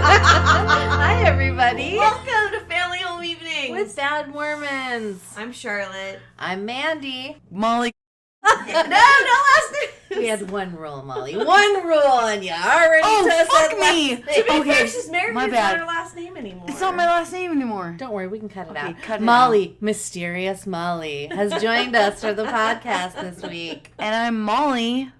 Hi, everybody. Welcome to Family Home Evening With Bad Mormons. I'm Charlotte. I'm Mandi. Molly. No last name. We had one rule, Molly. One rule, and you already fuck me. To be fair, she's married. My It's bad. not her last name anymore. It's not my last name anymore. Don't worry, we can cut it out. Cut it Molly, mysterious Molly, has joined us for the podcast this week. And I'm Molly.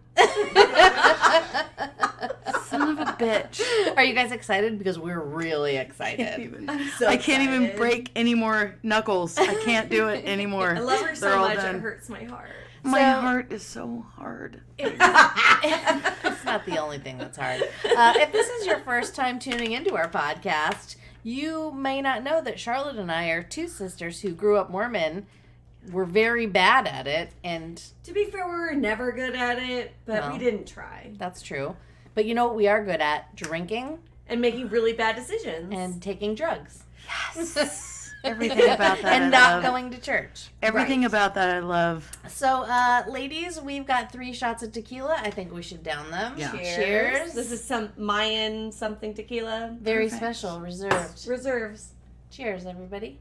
Son of a bitch. Are you guys excited? Because we're really excited. I'm so I can't even excited. break any more knuckles. I can't do it anymore. I love her They're so all much. done. It hurts my heart. My So- heart is so hard. It's not the only thing that's hard. If this is your first time tuning into our podcast, you may not know that Charlotte and I are two sisters who grew up Mormon. We're very bad at it, and To be fair, we were never good at it, but No. we didn't try. that's true. But you know what we are good at? Drinking And making really bad decisions. and taking drugs. Yes. Everything about that And I not love. going to church. Everything Right. about that I love. So, ladies, we've got 3 shots of tequila. I think we should down them. Yeah. Cheers. This is some Mayan something tequila. Very Perfect. special, reserved. Reserves. Cheers, everybody.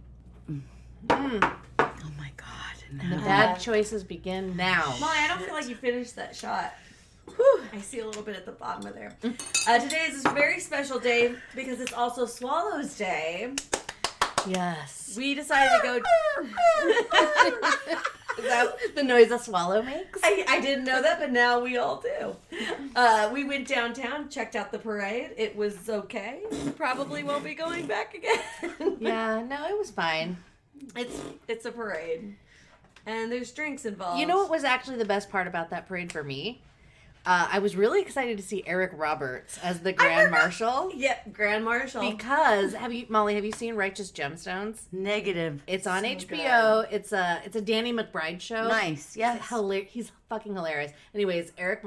Oh my god. The No. bad choices begin now. Molly, I don't feel like you finished that shot. Whew, I see a little bit at the bottom of there. Today is a very special day because it's also Swallows Day. Yes. We decided to go. Is that the noise a swallow makes? I didn't know that, but now we all do. We went downtown, checked out the parade. It was okay. Probably won't be going back again. Yeah, no, it was fine. It's a parade, and there's drinks involved. You know what was actually the best part about that parade for me? I was really excited to see Eric Roberts as the Grand Marshal. Yep, Grand Marshal. Because Molly, have you seen Righteous Gemstones? Negative. It's on So HBO. It's a Danny McBride show. Nice. Yes. He's fucking hilarious. Anyways, Eric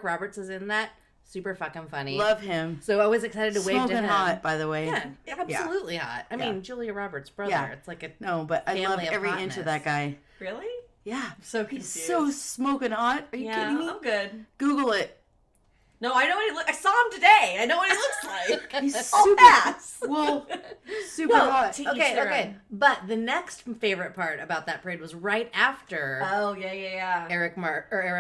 Roberts is in that. Super fucking funny. Love him. So I was excited to wave to Smoking him. hot, by the way. Yeah, absolutely hot. I mean, Yeah. Julia Roberts' brother. Yeah. It's like a No, but I love Family of every inch hotness. of that guy. Really? Yeah. So He's confused. so smoking hot. Are you yeah, kidding me? I'm good. Google it. No, I know what he looks. I saw him today. I know what he looks like. He's I'll super pass. Well, super No, hot. to each Okay, their okay. own. But the next favorite part about that parade was right after Oh yeah. Eric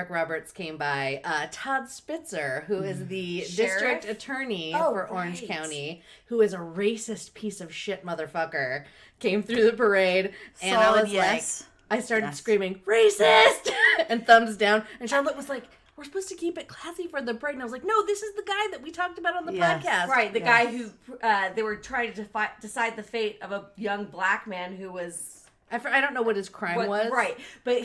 Roberts came by. Todd Spitzer, who is the Sheriff? district attorney Oh, for Orange right. County, who is a racist piece of shit motherfucker, came through the parade, and I Solid was yes. like, I started Yes. screaming racist and thumbs down, and Charlotte was like, we're supposed to keep it classy for the parade. And I was like, no, this is the guy that we talked about on the Yes. podcast. Right, the Yes. guy who they were trying to decide the fate of a young black man who was I don't know what his crime was. right, but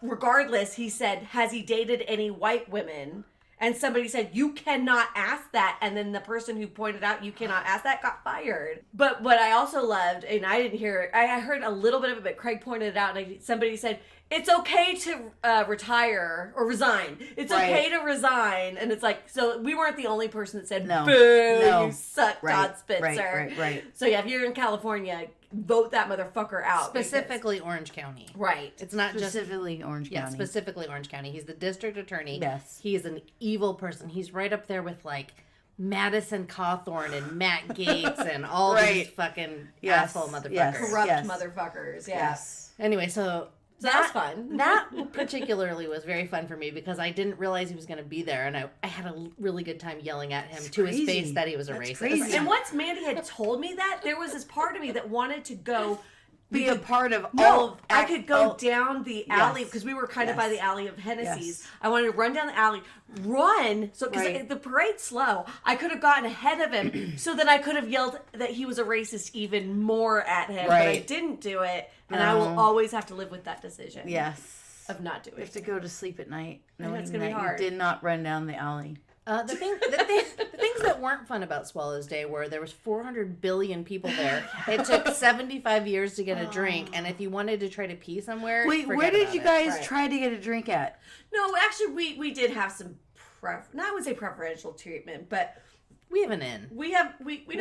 regardless, he said, "Has he dated any white women?" And somebody said, "You cannot ask that," and then the person who pointed out you cannot ask that got fired. But what I also loved, and I didn't hear it, I heard a little bit of it, but Craig pointed it out, and somebody said, it's okay to retire or resign. It's Right. okay to resign. And it's like, so we weren't the only person that said, No. boo, No. you suck, Todd Spitzer. Right. So yeah, if you're in California, vote that motherfucker out. Specifically Orange County. because- right. It's not just Specifically Orange yeah, County. specifically Orange County. He's the district attorney. Yes. He is an evil person. He's right up there with like Madison Cawthorn and Matt Gaetz and all these Right. fucking Yes. asshole motherfuckers. Yes. Corrupt Yes. motherfuckers. Yeah. Yes. Anyway, so that was fun. That particularly was very fun for me because I didn't realize he was going to be there, and I had a really good time yelling at him It's to his crazy. face that he was a That's racist. crazy. And once Mandi had told me that, there was this part of me that wanted to go Be a part of all No, of I could go all- down the alley because we were kind of by Yes. the alley of Hennessy's. Yes. I wanted to run down the alley, run, so because Right. the parade's slow. I could have gotten ahead of him, so that I could have yelled that he was a racist even more at him. But I Right. didn't do it, and I will always have to live with that decision. Yes. of not doing You have to go to sleep at night knowing it's gonna that be hard. you did not run down the alley. The things that weren't fun about Swallows Day were there was 400 billion people there. It took 75 years to get a drink, and if you wanted to try to pee somewhere, Wait, forget where did about you it. guys Right. try to get a drink at? No, actually, we did have some I would say preferential treatment, but We have an inn. we know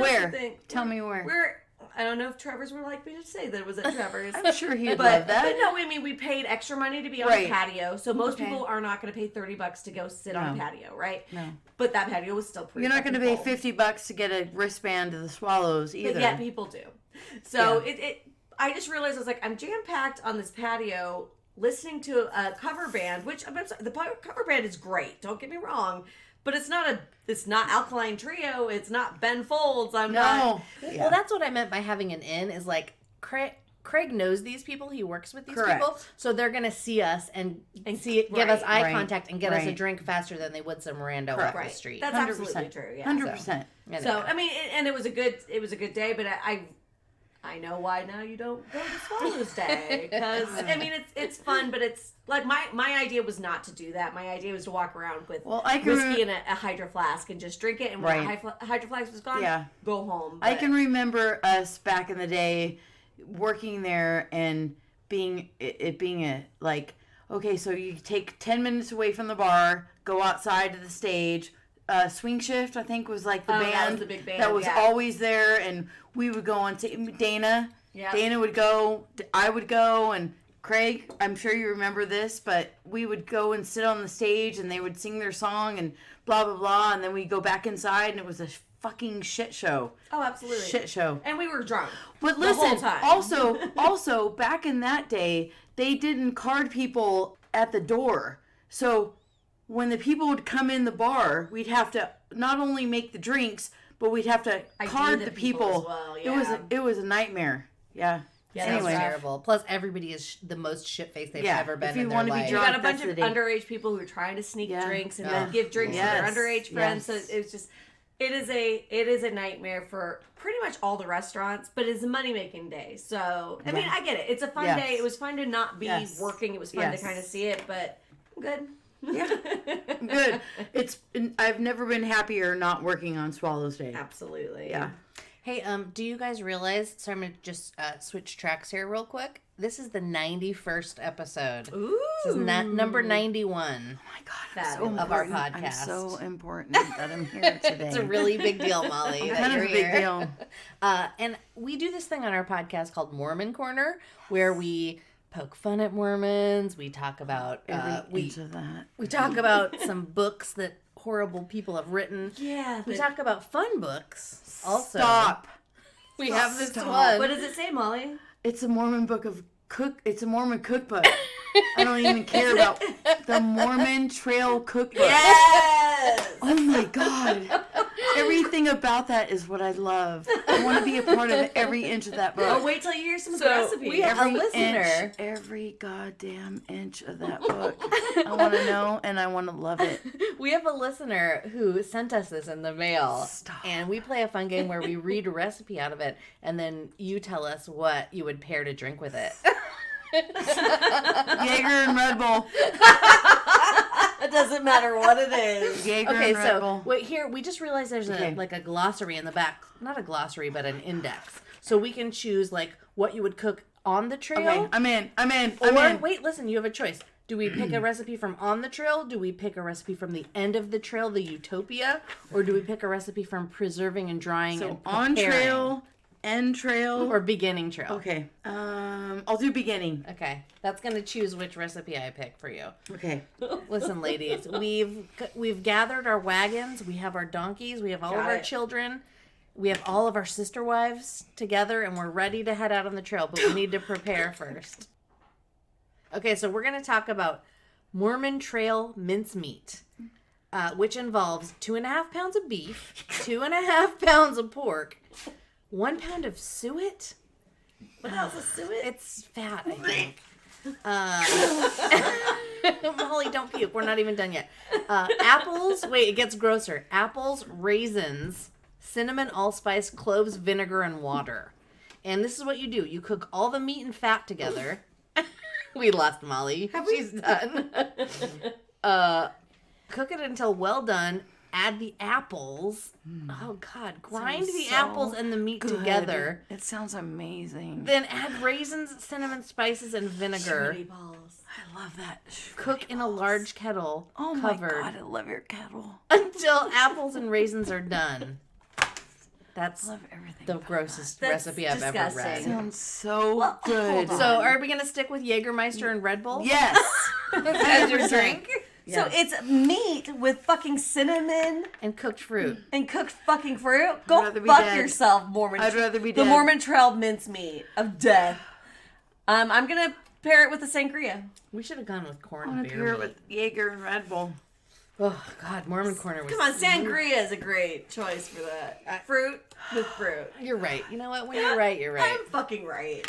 Where? something. Tell me where. We're I don't know if Trevor's would like me to say that it was at Trevor's. I'm sure he'd But, love that. but no, I mean, we paid extra money to be on Right. the patio. So most Okay. people are not going to pay $30 to go sit on a No. patio, right? No. But that patio was still pretty You're not going to pay full. $50 to get a wristband to the Swallows either. But yet people do. So I just realized I was like, I'm jam-packed on this patio listening to a cover band, which I'm sorry, the cover band is great. Don't get me wrong. But it's not Alkaline Trio. It's not Ben Folds. I'm not. Yeah. Well, that's what I meant by having an in is like Craig knows these people. He works with these Correct. people. So they're going to see us and give us eye Right. contact and get us a Right. drink faster than they would some rando Correct. off the street. That's 100%. absolutely true. Yeah. 100%. So I mean, and it was a good day, but I know why now you don't go to Swallows Day, because I mean it's fun, but it's like my idea was not to do that. My idea was to walk around with whiskey in a hydro flask and just drink it, and when Right. the hydro flask was gone, Yeah. go home. I But- can remember us back in the day working there and being a like, okay, so you take 10 minutes away from the bar, go outside to the stage. Swing Shift, I think, was like the band that was the big band, that was yeah. always there, and we would go on to Dana. Yeah. Dana would go, I would go, and Craig, I'm sure you remember this, but we would go and sit on the stage, and they would sing their song, and blah, blah, blah, and then we'd go back inside, and it was a fucking shit show. Oh, absolutely. Shit show. And we were drunk. But the whole listen, time. also, back in that day, they didn't card people at the door. So when the people would come in the bar, we'd have to not only make the drinks, but we'd have to card the people. as well, It was a nightmare. Yeah. Yeah, Sounds anyway, terrible. Plus, everybody is the most shit-faced they've ever been if you in their wanna be life. We got a drunk, bunch that's of the day. underage people who are trying to sneak Yeah. drinks and Yeah. then give drinks Yes. to their underage friends. Yes. So it was just, it is a nightmare for pretty much all the restaurants, but it's a money-making day. So, I mean, I get it. It's a fun Yes. day. It was fun to not be Yes. working. It was fun Yes. to kind of see it, but I'm good. Yeah. Good. I've never been happier not working on Swallows Day. Absolutely. Yeah. Hey, do you guys realize? So I'm gonna just switch tracks here real quick. This is the 91st episode. Ooh. This is number 91. Oh my God, Fabulous. Of our important. I'm podcast. so important that I'm here today. It's a really big deal, Molly. that kind of you're a big here. deal. And we do this thing on our podcast called Mormon Corner, where we poke fun at Mormons. We talk about Every inch of that. we talk about some books that horrible people have written. Yeah. We talk about fun books. Also, Stop. we have this Stop. one. What does it say, Molly? It's a Mormon book of It's a Mormon cookbook. I don't even care about the Mormon Trail cookbook. Yes. Oh my God. Everything about that is what I love. I want to be a part of every inch of that book. Oh, wait till you hear some of the So, recipes. we have a listener. Inch, every goddamn inch of that book. I want to know and I want to love it. We have a listener who sent us this in the mail. Stop. And we play a fun game where we read a recipe out of it, and then you tell us what you would pair to drink with it. Jaeger and Red Bull. It doesn't matter what it is. Jaeger Okay, and Red so Bull. wait, here we just realized there's Okay. a glossary in the back. Not a glossary, but an index. So we can choose like what you would cook on the trail. Okay, I'm in. Or wait, listen, you have a choice. Do we pick a recipe from on the trail? Do we pick a recipe from the end of the trail, the Utopia? Or do we pick a recipe from preserving and drying So and on preparing? trail, end trail. Or beginning trail? Okay. I'll do beginning. Okay, that's gonna choose which recipe I pick for you. Okay. Listen, ladies, we've gathered our wagons, we have our donkeys, we have all of Got our it. children, we have all of our sister wives together, and we're ready to head out on the trail. But we need to prepare first. Okay, so we're gonna talk about Mormon Trail mincemeat, which involves 2.5 pounds of beef, 2.5 pounds of pork, 1 pound of suet. What else is suet? It's fat, I think. Molly, don't puke. We're not even done yet. Apples. Wait, it gets grosser. Apples, raisins, cinnamon, allspice, cloves, vinegar, and water. And this is what you do. You cook all the meat and fat together. We lost Molly. She's done. Cook it until well done. Add the apples. Oh, God. Grind Sounds the so apples and the meat Good. together. It sounds amazing. Then add raisins, cinnamon, spices, and vinegar. Shitty balls. I love that. Cook in a large kettle, Oh covered, my God, I love your kettle. until apples and raisins are done. That's I love everything. the about grossest That's recipe I've ever disgusting. read. Sounds so Well, good. hold on. So, are we gonna stick with Jägermeister and Red Bull Yes. as your drink So it's meat with fucking cinnamon and cooked fruit? and cooked fucking fruit. Go rather be fuck dead. yourself, Mormon. I'd rather be The dead. Mormon Trail mincemeat of death. I'm gonna pair it with a sangria. We should have gone with corn I want beer. to pair it meat. with Jaeger and Red Bull. Oh God, Mormon corner was. Come on, sangria is a great choice for that. Fruit with fruit. You're right. You know what? When you're right, you're right. I'm fucking right.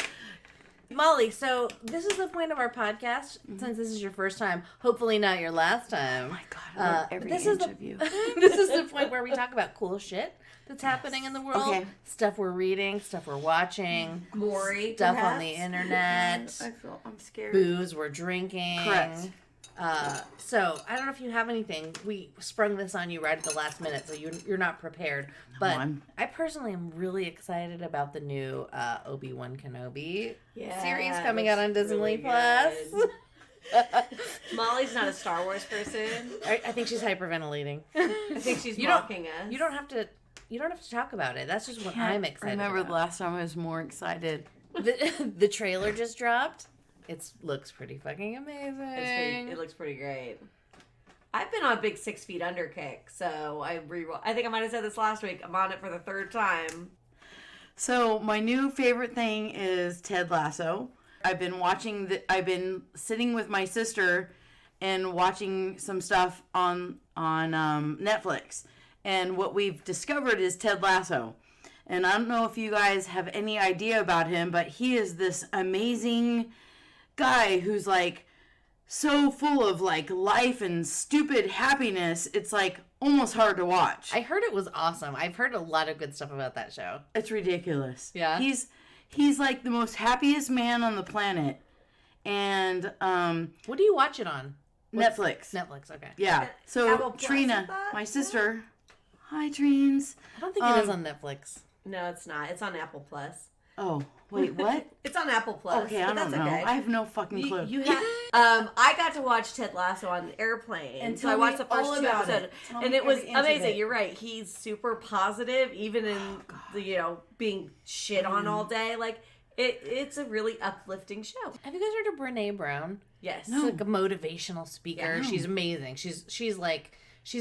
Molly, so this is the point of our podcast. Since this is your first time, hopefully not your last time. Oh my God, I love every this inch is of you. This is the point where we talk about cool shit that's happening in the world. Okay. Stuff we're reading, stuff we're watching, Maury, stuff on perhaps? the internet, I'm scared. booze we're drinking. Correct. So I don't know if you have anything. We sprung this on you right at the last minute, so you're not prepared. But I'm- I personally am really excited about the new Obi-Wan Kenobi Yeah, series it coming out on looks Disney really Plus. good. Molly's not a Star Wars person. I think she's hyperventilating. I think she's You don't- mocking us. You don't have to. You don't have to talk about it. That's just what I'm excited. Remember about. the last time I was more excited. The trailer just dropped. It looks pretty fucking amazing. It looks pretty great. I've been on a big 6 Feet Under kick, so I think I might have said this last week. I'm on it for the third time. So my new favorite thing is Ted Lasso. I've been sitting with my sister and watching some stuff on Netflix. And what we've discovered is Ted Lasso. And I don't know if you guys have any idea about him, but he is this amazing guy who's like so full of like life and stupid happiness. It's like almost hard to watch. I heard it was awesome. I've heard a lot of good stuff about that show. It's ridiculous. Yeah? He's like the most happiest man on the planet. And What do you watch it on? Netflix. Netflix. Okay. Yeah. So Apple Plus, Trina, I thought? my sister. Hi, Treens. I don't think it is on Netflix. No, it's not. It's on Apple Plus. Oh, wait, what? It's on Apple Plus. Okay, I but don't that's know. okay. I have no fucking clue. You have. I got to watch Ted Lasso on the airplane, And so I tell watched me the first all 2 about episodes, it. Tell and me it was every inch of amazing. it. You're right. He's super positive, even in the being shit on all day. Like it's a really uplifting show. Have you guys heard of Brene Brown? Yes. She's like a motivational speaker. Yeah. She's amazing. She's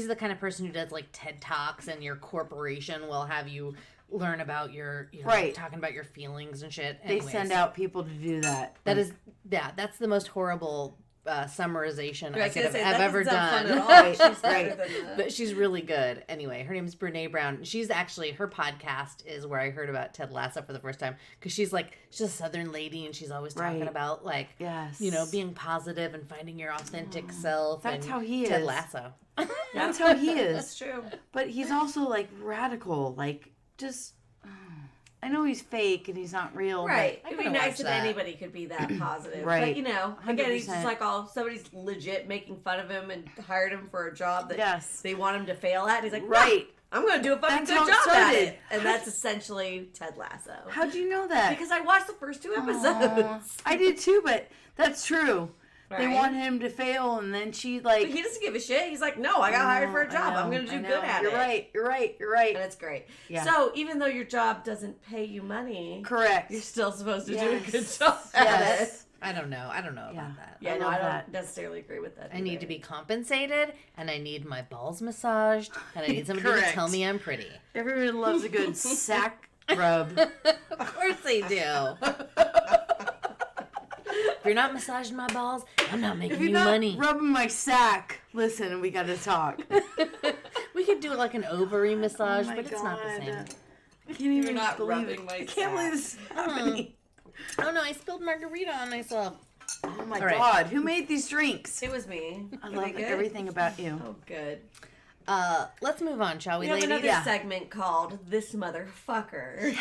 the kind of person who does like TED Talks, and your corporation will have you learn about your Right. talking about your feelings and shit. They Anyways, send out people to do that. that's the most horrible summarization I was could gonna have say, that ever doesn't sound done. fun at all. Right, She's right. better than that. But she's really good. Anyway, her name is Brene Brown. She's actually, her podcast is where I heard about Ted Lasso for the first time. Because she's a Southern lady, and she's always talking Right. about, like, Yes. being positive and finding your authentic self. That's and how he Ted is. Lasso. That's how he That's is. true. But he's also like radical. Like, just. I know he's fake and he's not real. Right. I It'd be gotta nice watch if that. anybody could be that positive. Right. But, again, he's just 100%. like, somebody's legit making fun of him and hired him for a job that Yes. they want him to fail at. He's like, Right. I'm going to do a fucking That's good how it job at started. it. And that's essentially Ted Lasso. How'd you know that? Because I watched the first 2 Aw, episodes. I did too, but that's true. They Right? want him to fail, and then she like. But he doesn't give a shit. He's like, no, I got hired for a job. I'm going to do good at You're it. right. You're right. You're right. And it's great. Yeah. So even though your job doesn't pay you money, Correct. you're still supposed to do Yes. a good job at it. Yes. I don't know. I don't know Yeah. about that. Yeah, I no, love I don't that. necessarily agree with that. I need either. to be compensated, and I need my balls massaged, and I need somebody to Correct. tell me I'm pretty. Everyone loves a good sack rub. Of course they do. If you're not massaging my balls, I'm not If making you're you not money. rubbing my sack, listen, we got to talk. We could do like an ovary massage, Oh my but it's not the God. same. I can't even not believe rubbing it. my I can't believe sack. this is happening. Oh no, I spilled margarita on myself. Oh my All right. God, who made these drinks? It was me. I Are love they good? everything about you. Oh, good. Let's move on, shall we, We have ladies? another Yeah. segment called "This Motherfucker."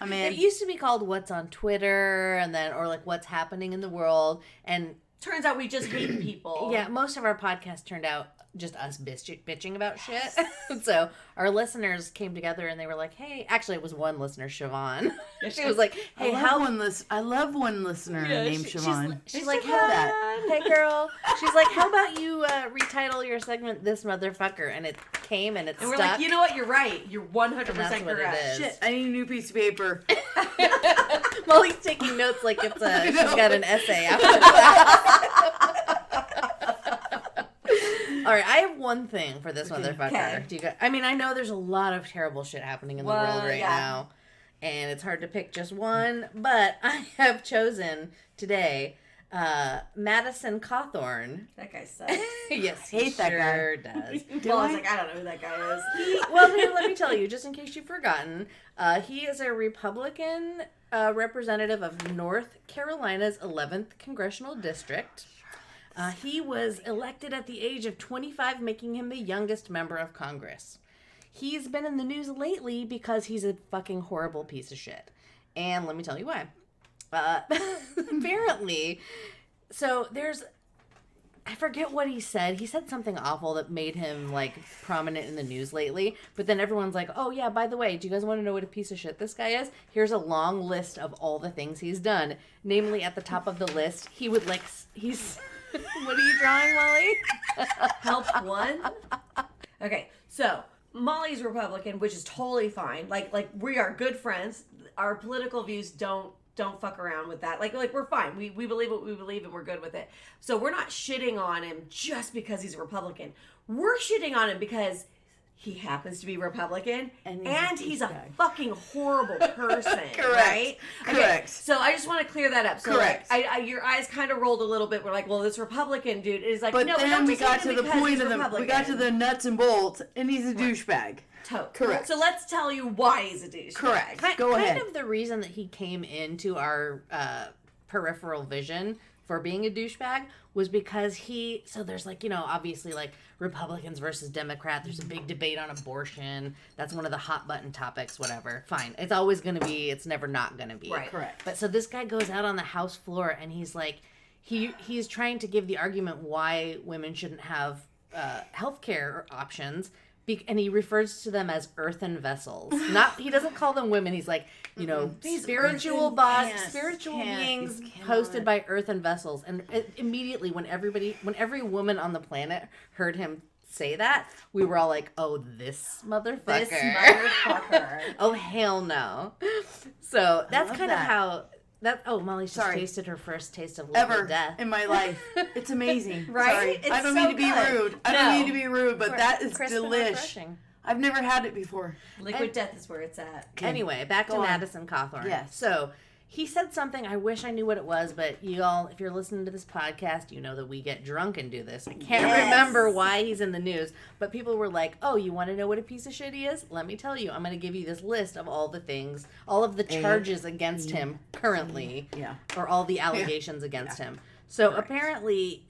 I It mean, used to be called "What's on Twitter," and then or like "What's happening in the world," and Turns out we just hate people. yeah, most of our podcasts turned out just us bitching about shit. So our listeners came together and they were like, hey, actually it was one listener, Siobhan. She was like, hey, I love one listener named Siobhan. She's like, that. hey girl. She's like, how about you retitle your segment This Motherfucker? And it came and it And stuck. we're like, you know what? You're right. You're 100% That's what correct. it is. Shit, I need a new piece of paper. Molly's taking notes like it's she's got an essay after that. All right, I have one thing for this motherfucker. Okay. Do you guys, I mean, I know there's a lot of terrible shit happening in the world right now, and it's hard to pick just one, but I have chosen today Madison Cawthorn. That guy sucks. Yes, Hate that sure does. Well, I was like, I don't know who that guy is. Well, here, let me tell you, just in case you've forgotten, he is a Republican representative of North Carolina's 11th Congressional District. He was elected at the age of 25, making him the youngest member of Congress. He's been in the news lately because he's a fucking horrible piece of shit. And let me tell you why. Apparently, so I forget what he said. He said something awful that made him, like, prominent in the news lately. But then everyone's like, oh, yeah, by the way, do you guys want to know what a piece of shit this guy is? Here's a long list of all the things he's done. Namely, at the top of the list, he would, like, he's... What are you drawing, Molly? Help one. Okay, so Molly's Republican, which is totally fine. Like we are good friends. Our political views don't fuck around with that. Like we're fine. We believe what we believe and we're good with it. So we're not shitting on him just because he's a Republican. We're shitting on him because he happens to be Republican and he's a fucking horrible person. Correct. Right? Correct. Okay, so I just want to clear that up. So Correct. Like, your eyes kind of rolled a little bit. We're like, well, this Republican dude is like, But no, then don't we just got hate to him the because point he's of Republican. we got to the nuts and bolts, and he's a douchebag. Correct. So let's tell you why he's a douchebag. Correct. Go ahead. Kind of the reason that he came into our peripheral vision for being a douchebag was because so there's like, you know, obviously like Republicans versus Democrat. There's a big debate on abortion. That's one of the hot button topics, whatever. Fine. It's always going to be, it's never not going to be. Right. Correct. But so this guy goes out on the House floor and he's like, he's trying to give the argument why women shouldn't have healthcare options. And he refers to them as earthen vessels. He doesn't call them women. He's like, you know, spiritual beings hosted by earthen vessels. And immediately, when every woman on the planet heard him say that, we were all like, oh, this motherfucker. Oh, hell no. So that's kind of how. Molly's just tasted her first taste of liquid death in my life. It's amazing. Right? Sorry. I don't mean to be rude. I don't mean to be rude, but that is delish. Refreshing. I've never had it before. Liquid death is where it's at. Anyway, back to Madison Cawthorn. Yes. So he said something. I wish I knew what it was, but you all, if you're listening to this podcast, you know that we get drunk and do this. I can't remember why he's in the news, but people were like, oh, you want to know what a piece of shit he is? Let me tell you. I'm going to give you this list of all the things, all of the charges against him currently, or all the allegations against him. So apparently,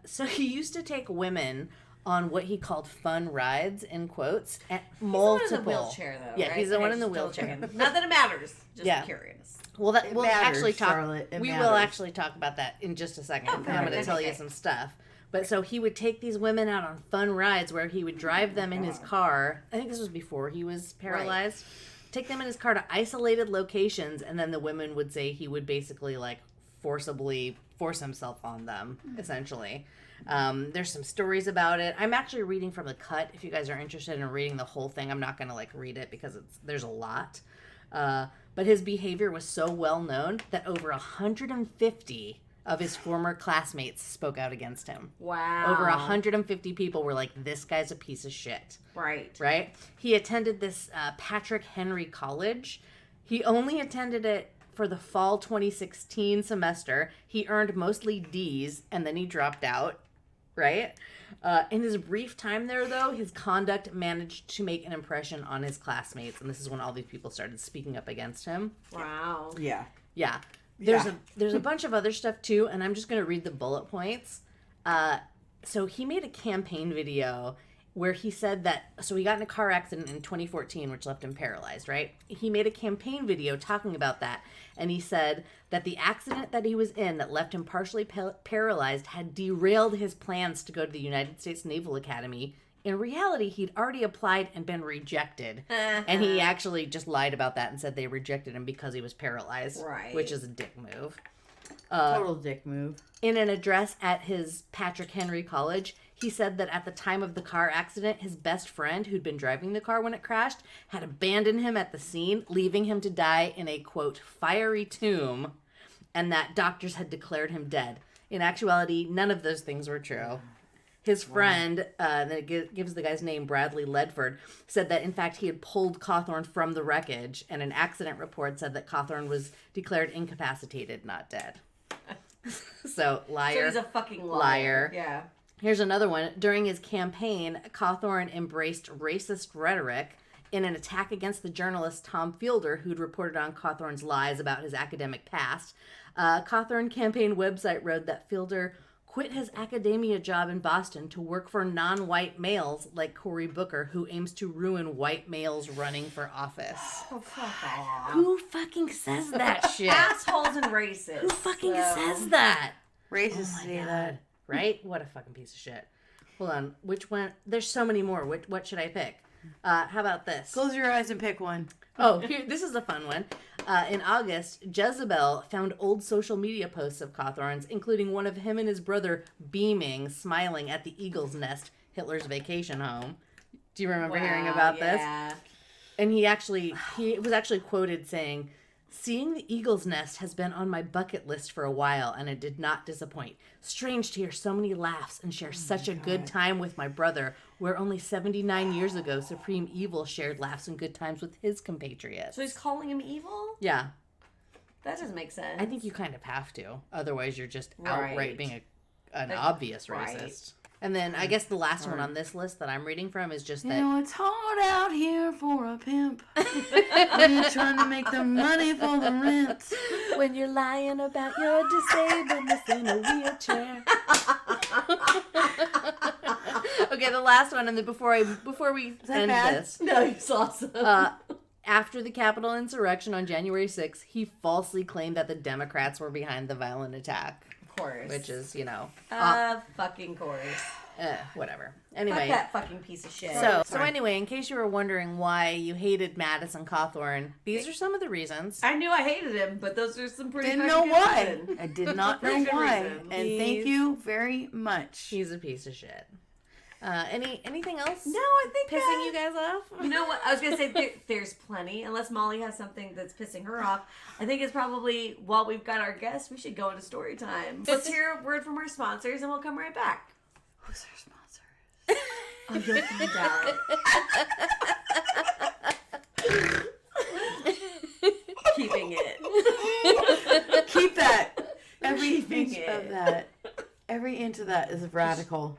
so he used to take women on what he called fun rides, in quotes, at multiple. He's the one in the wheelchair, though. Yeah, right? he's the one in the wheelchair. Not that it matters. Just curious. Well, we'll matters, actually talk. Charlotte. We matters. will actually talk about that in just a second. I'm going to tell you some stuff. But so he would take these women out on fun rides where he would drive them in his car. I think this was before he was paralyzed. Right. Take them in his car to isolated locations, and then the women would say he would basically like forcibly force himself on them, essentially. There's some stories about it. I'm actually reading from The Cut. If you guys are interested in reading the whole thing, I'm not going to like read it because there's a lot. But his behavior was so well known that over 150 of his former classmates spoke out against him. Wow. Over 150 people were like, this guy's a piece of shit. Right. He attended this Patrick Henry College. He only attended it for the fall 2016 semester. He earned mostly D's, and then he dropped out. Right? In his brief time there, though, his conduct managed to make an impression on his classmates, and this is when all these people started speaking up against him. Wow. Yeah. There's a bunch of other stuff too, and I'm just going to read the bullet points. So he made a campaign video, where he said that, so he got in a car accident in 2014, which left him paralyzed, right? He made a campaign video talking about that, and he said that the accident that he was in that left him partially paralyzed had derailed his plans to go to the United States Naval Academy. In reality, he'd already applied and been rejected. And he actually just lied about that and said they rejected him because he was paralyzed. Right. Which is a dick move. Total dick move. In an address at his Patrick Henry College, he said that at the time of the car accident, his best friend, who'd been driving the car when it crashed, had abandoned him at the scene, leaving him to die in a, quote, fiery tomb, and that doctors had declared him dead. In actuality, none of those things were true. His friend, and it gives the guy's name, Bradley Ledford, said that, in fact, he had pulled Cawthorn from the wreckage, and an accident report said that Cawthorn was declared incapacitated, not dead. So, liar. So he's a fucking liar. Yeah. Here's another one. During his campaign, Cawthorn embraced racist rhetoric in an attack against the journalist Tom Fielder, who'd reported on Cawthorn's lies about his academic past. Cawthorn campaign website wrote that Fielder quit his academia job in Boston to work for non-white males like Cory Booker, who aims to ruin white males running for office. Oh, fuck off. Who fucking says that shit? Assholes and racists. Who fucking says that? Racists say that. Right? What a fucking piece of shit. Hold on. Which one? There's so many more. What should I pick? How about this? Close your eyes and pick one. Oh, here, this is a fun one. In August, Jezebel found old social media posts of Cawthorn's, including one of him and his brother beaming, smiling at the Eagle's Nest, Hitler's vacation home. Do you remember hearing about this? And he was actually quoted saying, "Seeing the Eagle's Nest has been on my bucket list for a while, and it did not disappoint. Strange to hear so many laughs and share such a good time with my brother, where only 79 years ago Supreme Evil shared laughs and good times with his compatriots." So he's calling him evil? Yeah. That doesn't make sense. I think you kind of have to. Otherwise, you're just outright Right. being an obvious right. racist. And then I guess the last one on this list that I'm reading from is just You that... know, it's hard out here for a pimp when you're trying to make the money for the rent. When you're lying about your disabledness in a wheelchair. Okay, the last one, and then before we end bad? this, No, he's awesome. after the Capitol insurrection on January 6th, he falsely claimed that the Democrats were behind the violent attack, Of course. which is, you know, fucking course. whatever. Fuck Anyway, that fucking piece of shit. so anyway, in case you were wondering why you hated Madison Cawthorn, these are some of the reasons. I knew I hated him, but those are some pretty Didn't fucking know good why. reasons. I did not know Pretty good why. reason. And thank you very much. He's a piece of shit. Anything else? No, I think Pissing you guys off? You know what? I was going to say there's plenty. Unless Molly has something that's pissing her off. I think it's probably, while we've got our guests, we should go into story time. Let's hear a word from our sponsors and we'll come right back. Who's our sponsor? Oh, you'll find out. Keeping it. Keep that. Every Keeping inch of it. that. Every inch of that is radical.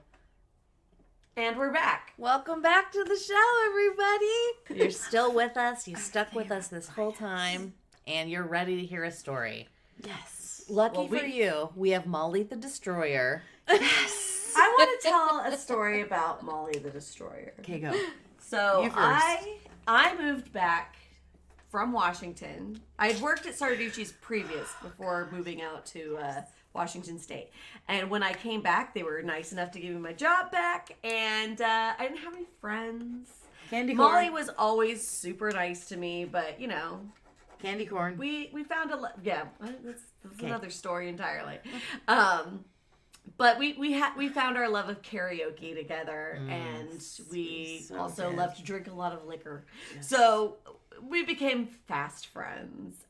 And we're back. Welcome back to the show, everybody. You're still with us. You stuck with us this whole time, and you're ready to hear a story. Yes. Lucky for you, we have Molly the Destroyer. Yes. I want to tell a story about Molly the Destroyer. Okay, go. So You first. I moved back from Washington. I had worked at Sarducci's before moving out to Washington State. And when I came back, they were nice enough to give me my job back. And I didn't have any friends. Candy Molly corn. was always super nice to me, but you know, Candy corn. we found that's Okay. another story entirely. But we found our love of karaoke together, and we so also good. love to drink a lot of liquor. So we became fast friends.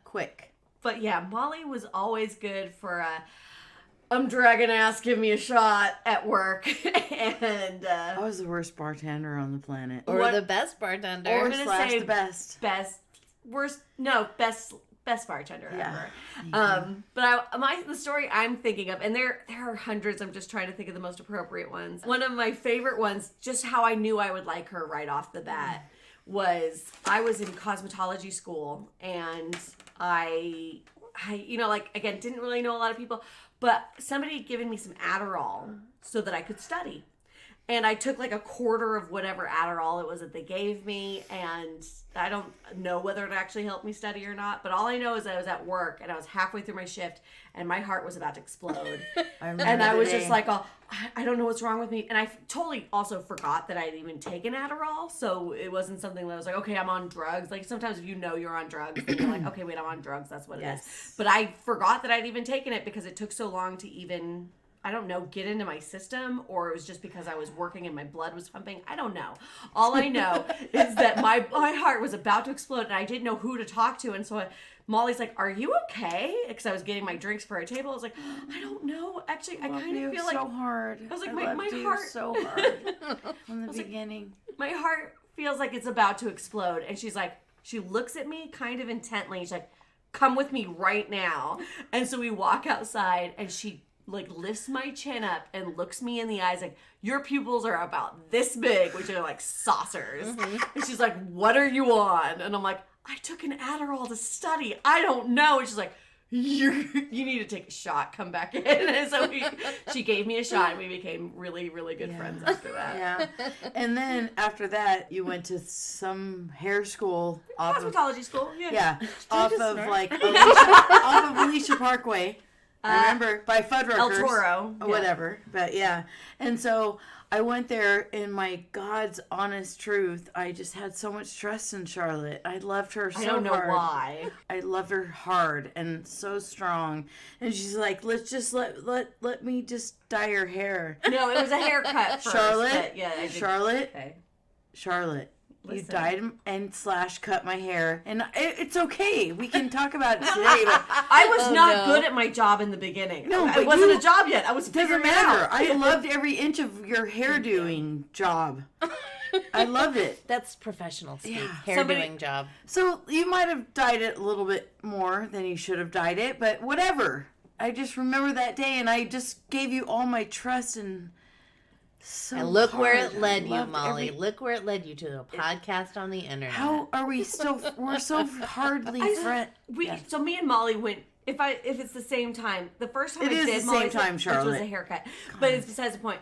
Quick. But yeah, Molly was always good for I'm dragging ass, give me a shot at work. And I was the worst bartender on the planet. Or What- the best bartender. Or- Or gonna slash say the best. best bartender Yeah. ever. But the story I'm thinking of, and there are hundreds. I'm just trying to think of the most appropriate ones. One of my favorite ones, just how I knew I would like her right off the bat, was I was in cosmetology school, and I again didn't really know a lot of people, but somebody had given me some Adderall so that I could study. And I took like a quarter of whatever Adderall it was that they gave me. And I don't know whether it actually helped me study or not. But all I know is that I was at work and I was halfway through my shift and my heart was about to explode. And I was just like, oh, I don't know what's wrong with me. And I totally also forgot that I had even taken Adderall. So it wasn't something that I was like, okay, I'm on drugs. Like sometimes if you know you're on drugs, then you're like, okay, wait, I'm on drugs. That's what it is. But I forgot that I'd even taken it because it took so long to even... I don't know, get into my system, or it was just because I was working and my blood was pumping. I don't know. All I know is that my heart was about to explode and I didn't know who to talk to. And so Molly's like, are you okay? Because I was getting my drinks for our table. I was like, I don't know. Actually, I kind of feel like... so hard. I was like, my heart... so hard from the beginning. My heart feels like it's about to explode. And she's like, she looks at me kind of intently. She's like, come with me right now. And so we walk outside and she... like lifts my chin up and looks me in the eyes like, your pupils are about this big, which are like saucers. And she's like, what are you on? And I'm like, I took an Adderall to study. I don't know. And she's like, you need to take a shot. Come back in. And so she gave me a shot and we became really, really good friends after that. Yeah. And then after that, you went to some hair school. Cosmetology school. Yeah. Off of like off of Alicia Parkway. I remember by Fuddruckers. El Toro. Whatever. But yeah. And so I went there, and my God's honest truth, I just had so much trust in Charlotte. I loved her so hard. I don't know why. I loved her hard and so strong. And she's like, let's just let me just dye your hair. No, it was a haircut first. Charlotte. Yeah, Charlotte. Okay. Charlotte. Listen. You dyed and / cut my hair, and it's okay. We can talk about it today. But I was not good at my job in the beginning. No, it but wasn't a job yet. I was doesn't figuring it matter. out. I loved every inch of your hairdoing job. I loved it. That's professional speak. Yeah. Hairdoing job. So you might have dyed it a little bit more than you should have dyed it, but whatever. I just remember that day, and I just gave you all my trust and. So and look hard. where it led you, Loved Molly. Look where it led you to a podcast on the internet. How are we still? We're so hardly friends. So me and Molly went. If it's the same time, the first time It I is did the Molly's same time, which Charlotte. was a haircut, but it's besides the point.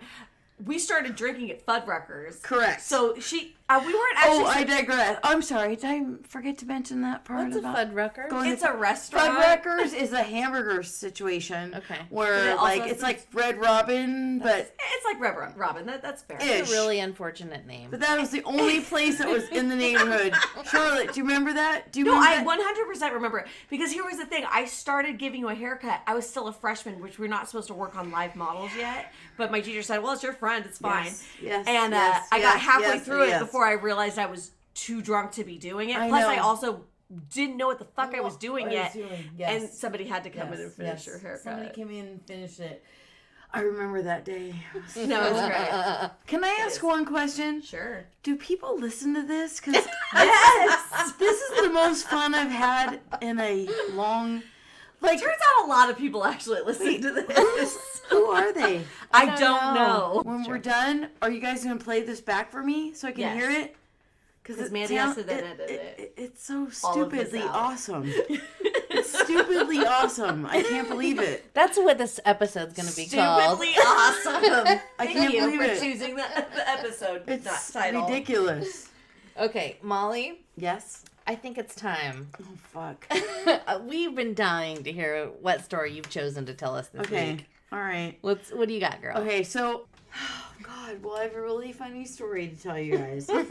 We started drinking at Fuddruckers. Correct. So we weren't actually. Oh, I digress. I'm sorry. Did I forget to mention that part? What's a Fuddrucker? It's a restaurant. Fuddruckers is a hamburger situation. Okay. Where it's like Red Robin, but it's like Red Robin. That's fair. It's a really unfortunate name. But that was the only place that was in the neighborhood. Charlotte, do you remember that? No, I 100% remember it. Because here was the thing. I started giving you a haircut. I was still a freshman, which we're not supposed to work on live models yet. But my teacher said, well, it's your friend. It's fine. Yes. And I got halfway through it before I realized I was too drunk to be doing it. Plus, I also didn't know what the fuck I was doing yet. And somebody had to come in and finish your haircut. Somebody came in and finished it. I remember that day. No, it was great. Can I ask one question? Sure. Do people listen to this? Because Yes! this is the most fun I've had in a long... Like, turns out a lot of people actually listen to this. Who are they? I don't know. When we're done, are you guys going to play this back for me so I can hear it? Because Mandi has to then edit it. It's so stupidly awesome. It's stupidly awesome. I can't believe it. That's what this episode's going to be called. Stupidly awesome. I can't believe for it. choosing the episode, It's not title. ridiculous. Okay, Molly, Yes? I think it's time. Oh, fuck. We've been dying to hear what story you've chosen to tell us this week. All right. What do you got, girl? Okay, so... Oh, God. Well, I have a really funny story to tell you guys. And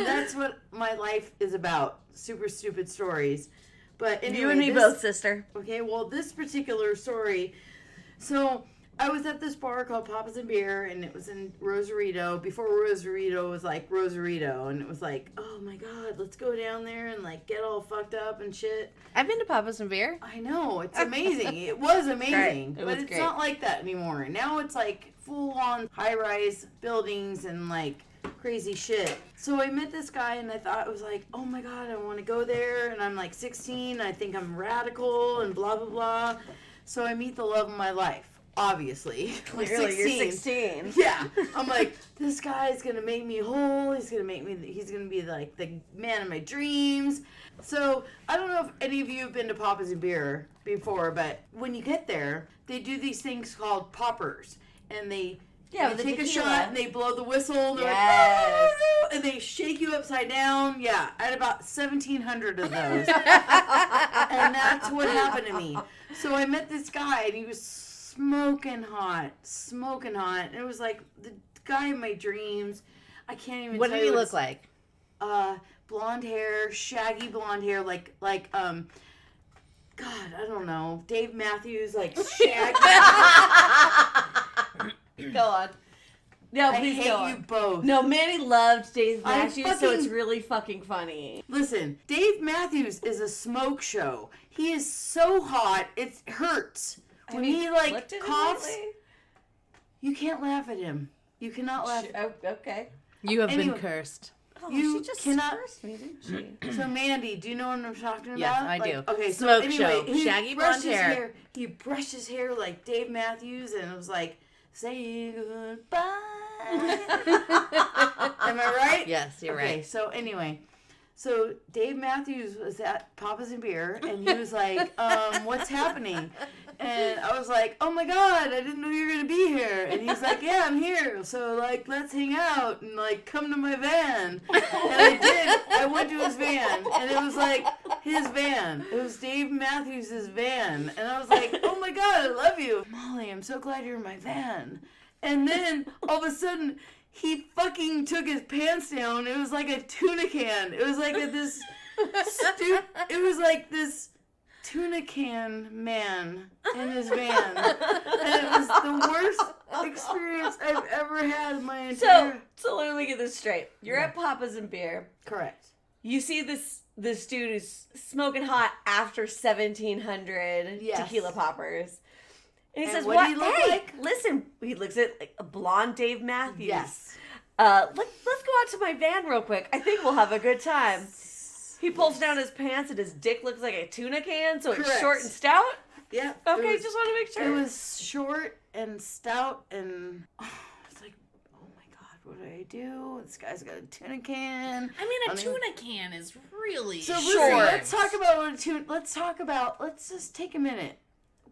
that's what my life is about. Super stupid stories. But anyway, you and me both, sister. Okay, well, this particular story... So... I was at this bar called Papa's and Beer, and it was in Rosarito, before Rosarito was like Rosarito, and it was like, oh my God, let's go down there and like get all fucked up and shit. I've been to Papa's and Beer. I know, it's amazing. It was amazing, It but was it's great. not like that anymore. Now it's like full-on high-rise buildings and like crazy shit. So I met this guy, and I thought it was like, oh my God, I want to go there, and I'm like 16, I think I'm radical, and blah, blah, blah. So I meet the love of my life. Obviously. Clearly, you're 16. Yeah. I'm like, this guy's gonna make me whole. He's gonna be like the man of my dreams. So, I don't know if any of you have been to Papa's and Beer before, but when you get there, they do these things called poppers. and they with the take a tequila. shot and they blow the whistle. And they're Yes. like, and they shake you upside down. Yeah, I had about 1,700 of those. And that's what happened to me. So I met this guy, and he was smoking hot. And it was like the guy in my dreams. I can't even What tell did he you look like? Blonde hair, shaggy blonde hair, like God, I don't know. Dave Matthews, like shaggy. Go on. No, I please hate go on. you both. No, Manny loved Dave I Matthews, so it's really fucking funny. Listen, Dave Matthews is a smoke show. He is so hot, it hurts. When he like coughs, you can't laugh at him. You cannot laugh. Okay. You have been Anyway. cursed. Oh, You she just cannot- cursed me, didn't she? So Mandy, do you know what I'm talking about? Yes, I Like, do. Okay, Smoke so anyway, show, he shaggy brushed blonde his hair. He brushed his hair like Dave Matthews, and it was like, "Say goodbye." Am I right? Yes, you're Okay, right. so anyway, so Dave Matthews was at Papa's and Beer, and he was like, "What's happening?" And I was like, "Oh my God, I didn't know you were gonna be here." And he's like, "Yeah, I'm here. So like, let's hang out and like come to my van." And I did. I went to his van, and it was like his van. It was Dave Matthews' van, and I was like, "Oh my God, I love you, Molly. I'm so glad you're in my van." And then all of a sudden, he fucking took his pants down. It was like a tuna can. It was like it was like this tuna can man in his van. And it was the worst experience I've ever had in my entire... So let me get this straight. You're at Papa's and Beer. Correct. You see this dude who's smoking hot after 1,700 Yes. tequila poppers. And he And says, what "What? did he look Hey, like?" listen." He looks at like a blonde Dave Matthews. Yes. Let's go out to my van real quick. I think we'll have a good time. He pulls down his pants and his dick looks like a tuna can, so it's Correct. short and stout. Yeah. Okay, just want to make sure. It was short and stout, and it's like, oh my God, what do I do? This guy's got a tuna can. I mean, a tuna can is really So short. listen, let's talk about what a tuna. Let's just take a minute.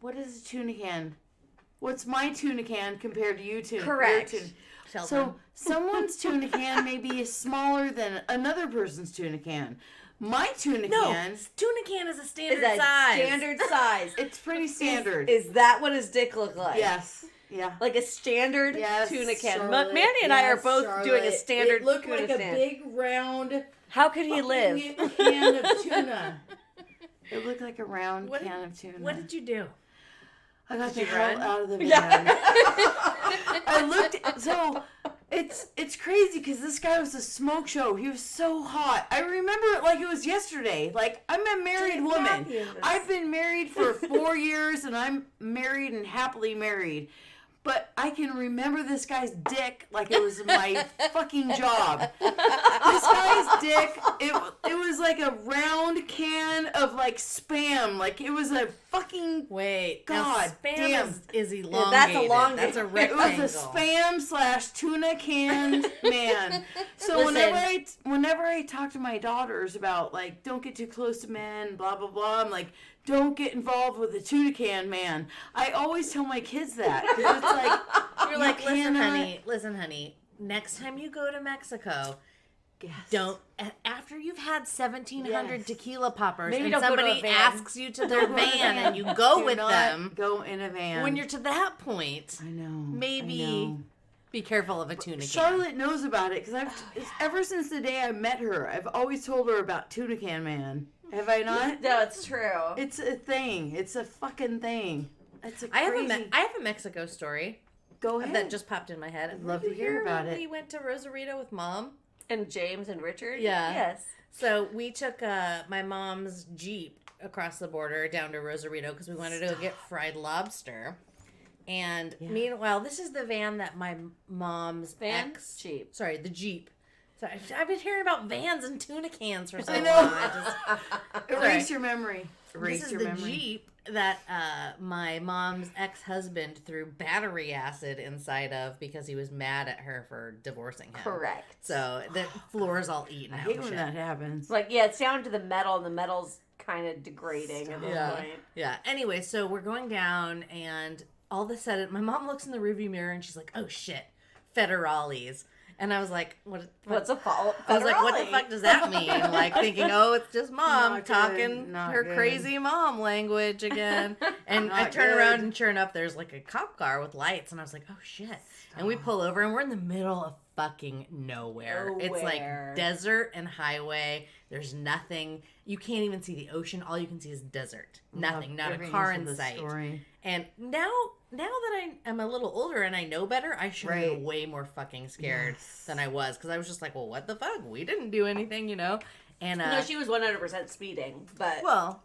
What is a tuna can? What's my tuna can compared to you tuna? Correct. Your tuna? Sheldon. So someone's tuna can may be smaller than another person's tuna can. My tuna can, tuna can is a standard Is a size. standard size. it's pretty standard. Is that what his dick looked like? Yes. Yeah. Like a standard Yes, tuna can. Charlotte. Mandy and I are Yes, both doing a Charlotte. standard It looked tuna like stand. a big round How could he live? fucking can of tuna. It looked like a round What- can of tuna. What did you do? I got the you hell run? out of the van. Yeah. I looked. So it's crazy because this guy was a smoke show. He was so hot. I remember it like it was yesterday. Like, I'm a married woman. Matthews. I've been married for 4 years, and I'm married and happily married. But I can remember this guy's dick like it was my fucking job. This guy's dick, it was like a round can of like Spam. Like it was a fucking... Wait, God now spam damn. is elongated. that's elongated. That's a It rectangle. was a Spam / tuna can man. So Listen. whenever I talk to my daughters about like don't get too close to men, blah blah blah, I'm like, don't get involved with the tuna can man. I always tell my kids that because it's like You're like, cannot- listen, honey. Next time you go to Mexico, Yes. don't after you've had 1,700 Yes. tequila poppers Maybe and don't go to a somebody van. asks you to their Don't go to a van van. and you go Do with not them. Go in a van. When you're to that point, I know. maybe I know. be careful of a tuna can. Charlotte knows about it because ever since the day I met her, I've always told her about Tuna Can Man. Have I not? No, it's true. It's a thing. It's a fucking thing. It's a I crazy. have a Mexico story Go ahead. that just popped in my head. I'd love Did to you hear about when it. We went to Rosarito with Mom. And James and Richard? Yeah. Yes. So we took my mom's Jeep across the border down to Rosarito because we wanted to go get fried lobster. And meanwhile, this is the van that my mom's Van? Jeep. Sorry, the Jeep. So I've been hearing about vans and tuna cans for so long. know. Erase Sorry. your memory. Erase This is your the memory. Jeep that my mom's ex-husband threw battery acid inside of because he was mad at her for divorcing him. Correct. So the floor's all eaten I out. hate and when shit. that happens. Like, yeah, it's down to the metal, and the metal's kind of degrading at this Yeah. point. Yeah. Anyway, so we're going down, and all of a sudden, my mom looks in the rearview mirror and she's like, "Oh shit, federales." And I was like, What's a follow? I was like, what the fuck does that mean? Like thinking, oh, it's just mom Not talking good, not her good. crazy mom language again. And I Not turn good. around and sure enough, there's like a cop car with lights. And I was like, oh shit. And we pull over and we're in the middle of fucking nowhere. It's like desert and highway. There's nothing. You can't even see the ocean. All you can see is desert. Nothing. Not a car in sight. Story. And now that I am a little older and I know better, I should have been way more fucking scared than I was. Because I was just like, well, what the fuck? We didn't do anything, you know? And No, she was 100% speeding, but... Well,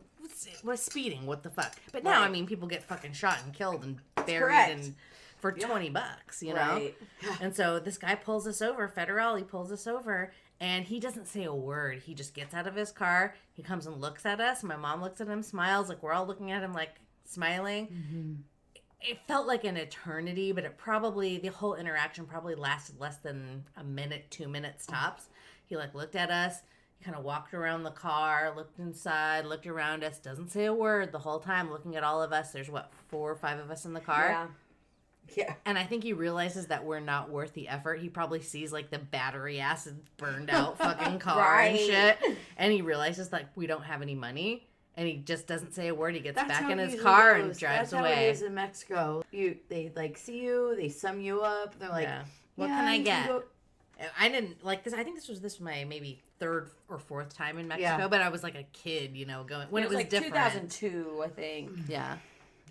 was speeding, what the fuck? But now, I mean, people get fucking shot and killed and buried correct. for $20, you know? Right. And so this guy pulls us over, Federal, he pulls us over, and he doesn't say a word. He just gets out of his car, he comes and looks at us, my mom looks at him, smiles, like we're all looking at him like smiling. Mm-hmm. It felt like an eternity, but the whole interaction probably lasted less than a minute, 2 minutes tops. He like looked at us, kind of walked around the car, looked inside, looked around us, doesn't say a word the whole time, looking at all of us. There's 4 or 5 of us in the car. Yeah. And I think he realizes that we're not worth the effort. He probably sees like the battery acid burned out fucking car and shit. And he realizes like we don't have any money. And he just doesn't say a word. He gets back in his car and drives away. That's how it is in Mexico. They like see you, they sum you up. They're like, what can I get? I didn't like this. I think this was my maybe 3rd or 4th time in Mexico, but I was like a kid, you know, going when it was like different. 2002, I think. Yeah.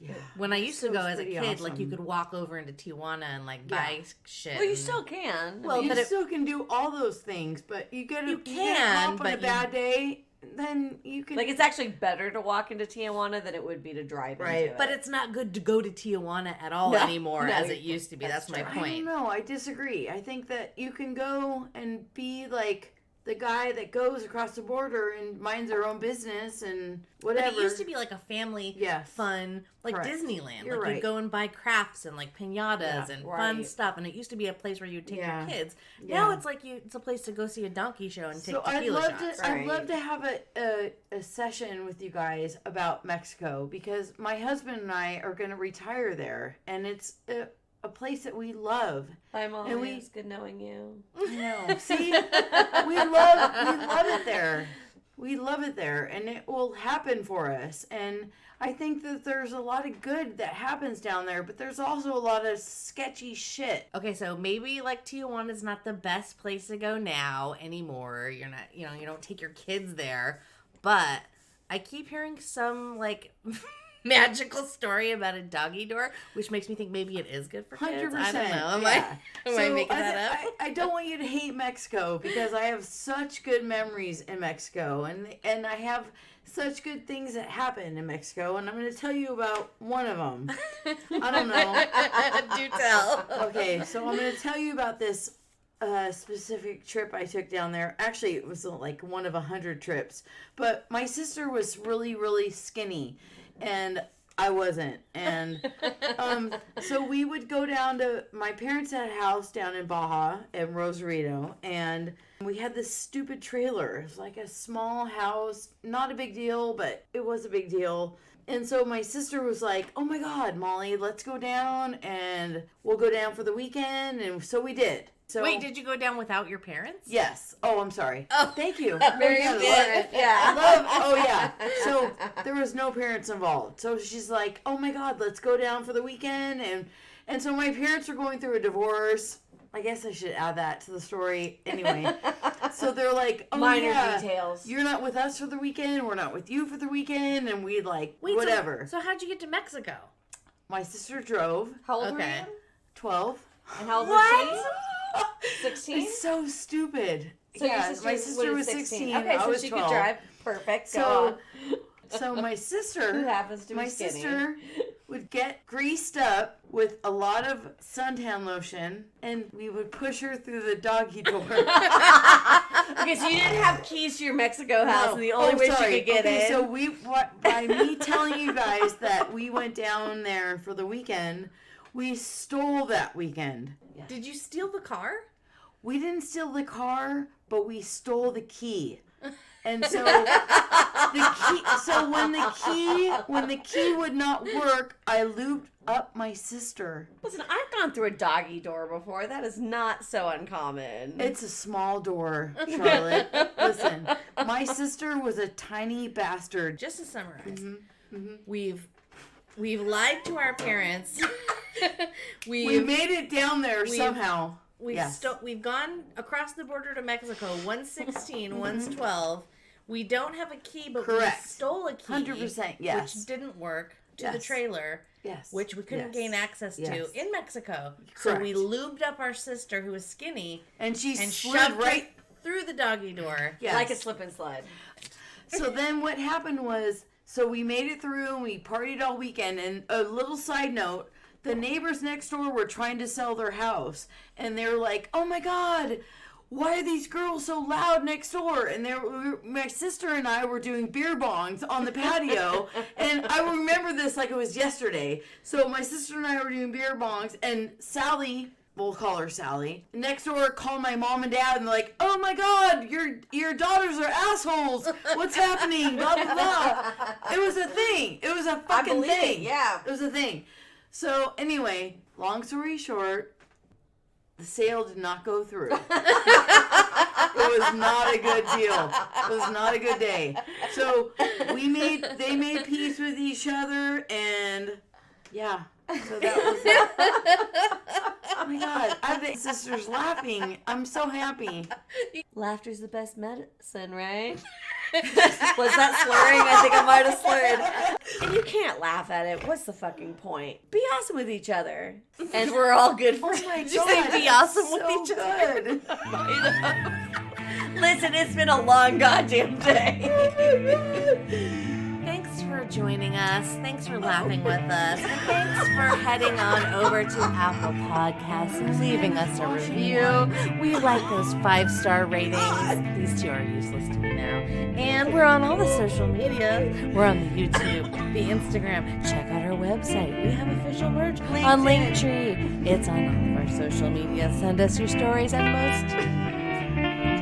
Yeah. When I used to go as a kid, awesome. like you could walk over into Tijuana and like buy shit. Well, you still can. Well, You still can do all those things, but you get You a can, on but a bad day, then you can. like, it's actually better to walk into Tijuana than it would be to drive into it. But it's not good to go to Tijuana at all anymore as it used to be. That's my I point. don't know. I disagree. I think that you can go and be like the guy that goes across the border and minds their own business and whatever. But it used to be like a family fun, like Correct. Disneyland. You're like right. you'd go and buy crafts and like pinatas and fun right. stuff. And it used to be a place where you'd take your kids. Yeah. Now it's like it's a place to go see a donkey show and take I'd tequila love shots. I'd love to have a session with you guys about Mexico because my husband and I are going to retire there, and it's a place that we love. Hi, Molly. And It's good knowing you. I know. See, we love it there. We love it there, and it will happen for us. And I think that there's a lot of good that happens down there, but there's also a lot of sketchy shit. Okay, so maybe like Tijuana is not the best place to go now anymore. You're not, you don't take your kids there, but I keep hearing some like magical story about a doggy door, which makes me think maybe it is good for kids. 100%. I don't know. Am I making that up? I don't want you to hate Mexico because I have such good memories in Mexico, and I have such good things that happen in Mexico, and I'm going to tell you about one of them. I don't know. Do tell. Okay, so I'm going to tell you about this specific trip I took down there. Actually, it was like one of 100 trips, but my sister was really, really skinny, and I wasn't. And so we would go down to my parents had a house down in Baja in Rosarito, and we had this stupid trailer. It was like a small house, not a big deal, but it was a big deal. And so my sister was like, oh my God, Molly, let's go down and we'll go down for the weekend. And so we did. So, wait, did you go down without your parents? Yes. Oh, I'm sorry. Oh. Thank you. Very Yeah, good. Oh, yeah. So there was no parents involved. So she's like, oh my God, let's go down for the weekend. And so my parents were going through a divorce. I guess I should add that to the story anyway. So they're like, oh Minor yeah, details. you're not with us for the weekend. We're not with you for the weekend. And we like, Wait, whatever. So how'd you get to Mexico? My sister drove. How old were Okay. you? 12. And how old was she? 16? It's so stupid. So yeah, your sister my sister was 16. Okay, I so was she 12. could drive. Perfect. Go So my sister, on. Who happens to be my skinny? sister would get greased up with a lot of suntan lotion, and we would push her through the doggy door. Okay, so you didn't have keys to your Mexico house, No. and the only way sorry. she could get in. So by me telling you guys that we went down there for the weekend, we stole that weekend. Did you steal the car? We didn't steal the car, but we stole the key. And so when the key would not work, I looped up my sister. Listen, I've gone through a doggy door before. That is not so uncommon. It's a small door, Charlotte. Listen, my sister was a tiny bastard. Just to summarize, we've lied to our parents. We made it down there somehow. We've gone across the border to Mexico. One's 16, one's 12. We don't have a key, but Correct. we stole a key. 100%, yes. Which didn't work to the trailer. Yes. Which we couldn't gain access to in Mexico. Correct. So we lubed up our sister, who was skinny, and she slid shoved right her through the doggy door. Yes. Like a slip and slide. So then what happened was, so we made it through and we partied all weekend. And a little side note, the neighbors next door were trying to sell their house. And they were like, oh my God, why are these girls so loud next door? And my sister and I were doing beer bongs on the patio. And I remember this like it was yesterday. So my sister and I were doing beer bongs, and Sally, we'll call her Sally, next door called my mom and dad, and they're like, oh my God, your daughters are assholes. What's happening? Blah, blah, blah. It was a thing. It was a fucking thing. It was a thing. So anyway, long story short, the sale did not go through. It was not a good deal. It was not a good day. So they made peace with each other, and yeah. So that was it. Oh my God, I have the sisters laughing. I'm so happy. Laughter's the best medicine, right? Was that slurring? I think I might have slurred. And you can't laugh at it. What's the fucking point? Be awesome with each other. And we're all good for Oh my Did you God, say be awesome with so each other? good. Listen, it's been a long goddamn day. Thanks for joining us. Thanks for laughing with us. And thanks for heading on over to Apple Podcasts and leaving us a review. We like those 5-star ratings. These two are useless to me now. And we're on all the social media. We're on the YouTube, the Instagram. Check out our website. We have official merch on Linktree. It's on all of our social media. Send us your stories, and most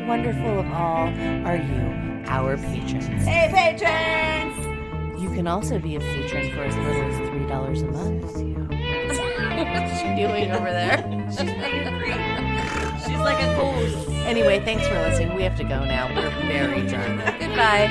wonderful of all are you, our patrons. Hey, patrons! You can also be a patron for as little as $3 a month. What's she doing over there? She's being a creep. She's like a ghost. Anyway, thanks for listening. We have to go now. We're very drunk. Goodbye.